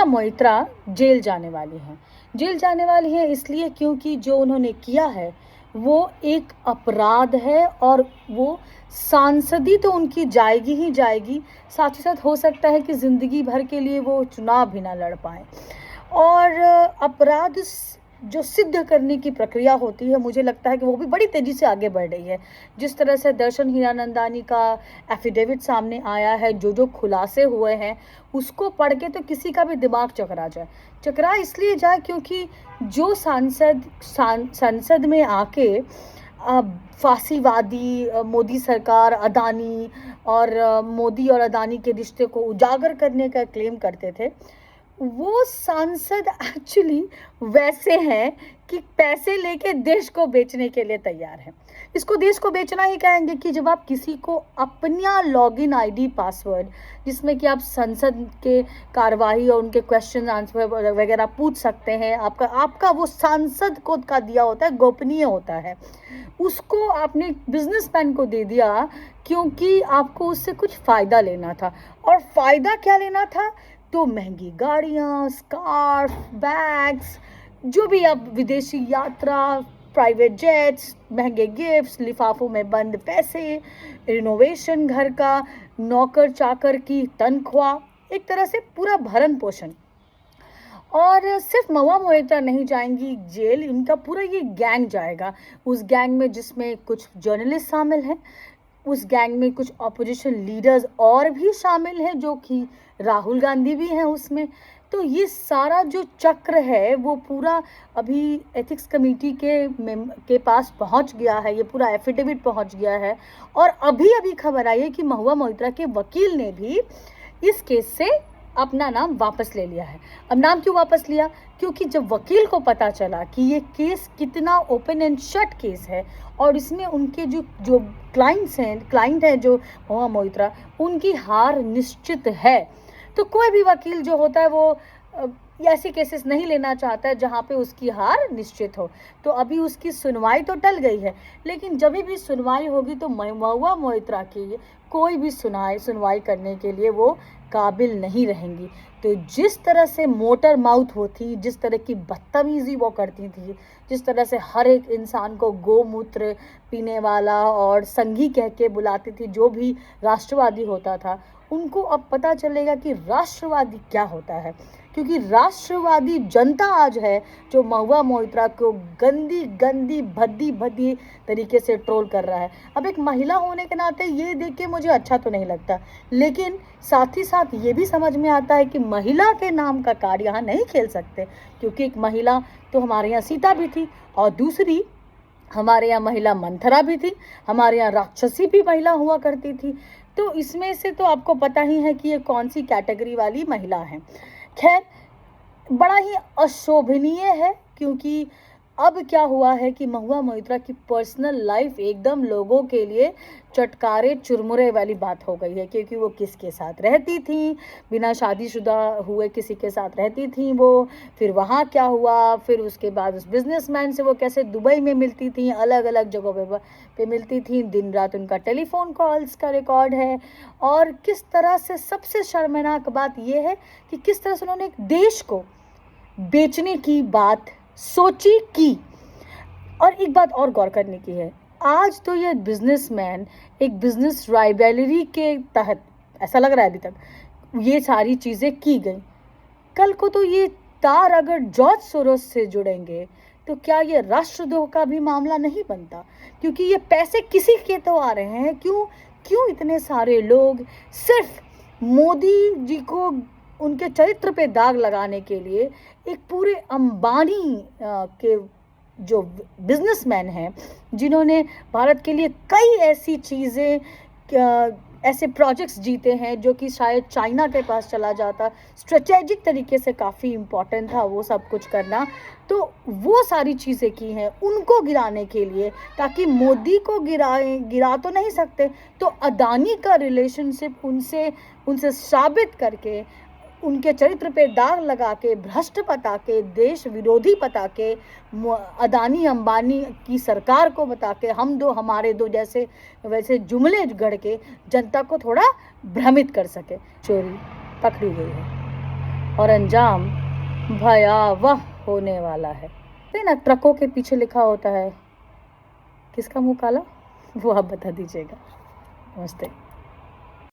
Moitra jail जाने वाली हैं। जेल जाने वाली हैं इसलिए क्योंकि जो उन्होंने किया है वो एक अपराध है और वो सांसदी तो उनकी जाएगी ही जाएगी, साथ ही साथ हो सकता है कि ज़िंदगी भर के लिए वो चुनाव भी ना लड़ पाएँ। और अपराध जो सिद्ध करने की प्रक्रिया होती है, मुझे लगता है कि वो भी बड़ी तेज़ी से आगे बढ़ रही है। जिस तरह से दर्शन हीरानंदानी का एफ़िडेविट सामने आया है, जो खुलासे हुए हैं, उसको पढ़ के तो किसी का भी दिमाग चकरा जाए। चकरा इसलिए जाए क्योंकि जो संसद में आके फांसीवादी मोदी सरकार, अदानी और मोदी और अदानी के रिश्ते को उजागर करने का क्लेम करते थे, वो सांसद एक्चुअली वैसे हैं कि पैसे लेके देश को बेचने के लिए तैयार हैं। इसको देश को बेचना ही कहेंगे कि जब आप किसी को अपना लॉगिन आईडी पासवर्ड, जिसमें कि आप संसद के कार्यवाही और उनके क्वेश्चन आंसर वगैरह पूछ सकते हैं, आपका वो सांसद को का दिया होता है, गोपनीय होता है, उसको आपने बिजनेसमैन को दे दिया क्योंकि आपको उससे कुछ फ़ायदा लेना था। और फ़ायदा क्या लेना था? तो महंगी गाड़ियाँ, स्कार्फ, बैग्स, जो भी आप विदेशी यात्रा, प्राइवेट जेट्स, महंगे गिफ्ट्स, लिफाफों में बंद पैसे, रिनोवेशन घर का, नौकर चाकर की तनख्वाह, एक तरह से पूरा भरण पोषण। और सिर्फ महुआ मोइत्रा नहीं जाएंगी जेल, इनका पूरा ये गैंग जाएगा। उस गैंग में जिसमें कुछ जर्नलिस्ट शामिल हैं, उस गैंग में कुछ ऑपोजिशन लीडर्स और भी शामिल हैं, जो कि राहुल गांधी भी हैं उसमें। तो ये सारा जो चक्र है वो पूरा अभी एथिक्स कमेटी के पास पहुंच गया है, ये पूरा एफिडेविट पहुंच गया है। और अभी खबर आई है कि महुआ मोइत्रा के वकील ने भी इस केस से अपना नाम वापस ले लिया है। अब नाम क्यों वापस लिया? क्योंकि जब वकील को पता चला कि ये केस कितना ओपन एंड शट केस है और इसमें उनके जो क्लाइंट हैं जो महुआ मोइत्रा, उनकी हार निश्चित है। तो कोई भी वकील जो होता है वो ऐसे केसेस नहीं लेना चाहता है जहाँ पे उसकी हार निश्चित हो। तो अभी उसकी सुनवाई तो टल गई है, लेकिन जब भी सुनवाई होगी तो महुआ मोइत्रा की कोई भी सुनवाई करने के लिए वो काबिल नहीं रहेंगी। तो जिस तरह से मोटर माउथ वो थी, जिस तरह की बदतमीज़ी वो करती थी, जिस तरह से हर एक इंसान को गोमूत्र पीने वाला और संघी कह के बुलाती थी, जो भी राष्ट्रवादी होता था, उनको अब पता चलेगा कि राष्ट्रवादी क्या होता है। क्योंकि राष्ट्रवादी जनता आज है जो महुआ मोइत्रा को गंदी भद्दी तरीके से ट्रोल कर रहा है। अब एक महिला होने के नाते ये देख के मुझे अच्छा तो नहीं लगता, लेकिन साथ ही साथ ये भी समझ में आता है कि महिला के नाम का कार्ड यहाँ नहीं खेल सकते, क्योंकि एक महिला तो हमारे यहाँ सीता भी थी और दूसरी हमारे यहाँ महिला मंथरा भी थी, हमारे यहाँ राक्षसी भी महिला हुआ करती थी। तो इसमें से तो आपको पता ही है कि ये कौन सी कैटेगरी वाली महिला है। खैर, बड़ा ही अशोभनीय है, क्योंकि अब क्या हुआ है कि महुआ मोइत्रा की पर्सनल लाइफ एकदम लोगों के लिए चटकारे चुरमुरे वाली बात हो गई है। क्योंकि वो किसके साथ रहती थी, बिना शादीशुदा हुए किसी के साथ रहती थी वो, फिर वहाँ क्या हुआ, फिर उसके बाद उस बिजनेसमैन से वो कैसे दुबई में मिलती थी, अलग अलग जगहों पे मिलती थी, दिन रात उनका टेलीफोन कॉल्स का रिकॉर्ड है। और किस तरह से, सबसे शर्मनाक बात ये है कि किस तरह से उन्होंने एक देश को बेचने की बात सोची की। और एक बात और गौर करने की है, आज तो ये बिजनेसमैन एक बिजनेस राइवलरी के तहत, ऐसा लग रहा है अभी तक, ये सारी चीज़ें की गई। कल को तो ये तार अगर जॉर्ज सोरोस से जुड़ेंगे तो क्या ये राष्ट्रद्रोह का भी मामला नहीं बनता? क्योंकि ये पैसे किसी के तो आ रहे हैं। क्यों इतने सारे लोग सिर्फ मोदी जी को उनके चरित्र पे दाग लगाने के लिए एक पूरे अंबानी के जो बिजनेसमैन हैं, जिन्होंने भारत के लिए कई ऐसी चीज़ें, ऐसे प्रोजेक्ट्स जीते हैं जो कि शायद चाइना के पास चला जाता, स्ट्रेटेजिक तरीके से काफ़ी इम्पॉर्टेंट था वो सब कुछ करना, तो वो सारी चीज़ें की हैं उनको गिराने के लिए, ताकि मोदी को गिरा तो नहीं सकते, तो अदानी का रिलेशनशिप उनसे साबित करके, उनके चरित्र पे दाग लगा के, भ्रष्ट बता के, देश विरोधी बता के, अदानी अंबानी की सरकार को बता के, हम दो हमारे दो जैसे वैसे जुमले गढ़ के जनता को थोड़ा भ्रमित कर सके। चोरी पकड़ी गई है। और अंजाम भयावह होने वाला है। तो ना ट्रकों के पीछे लिखा होता है, किसका मुँह काला? वो आप बता दीजिएगा। नमस्ते।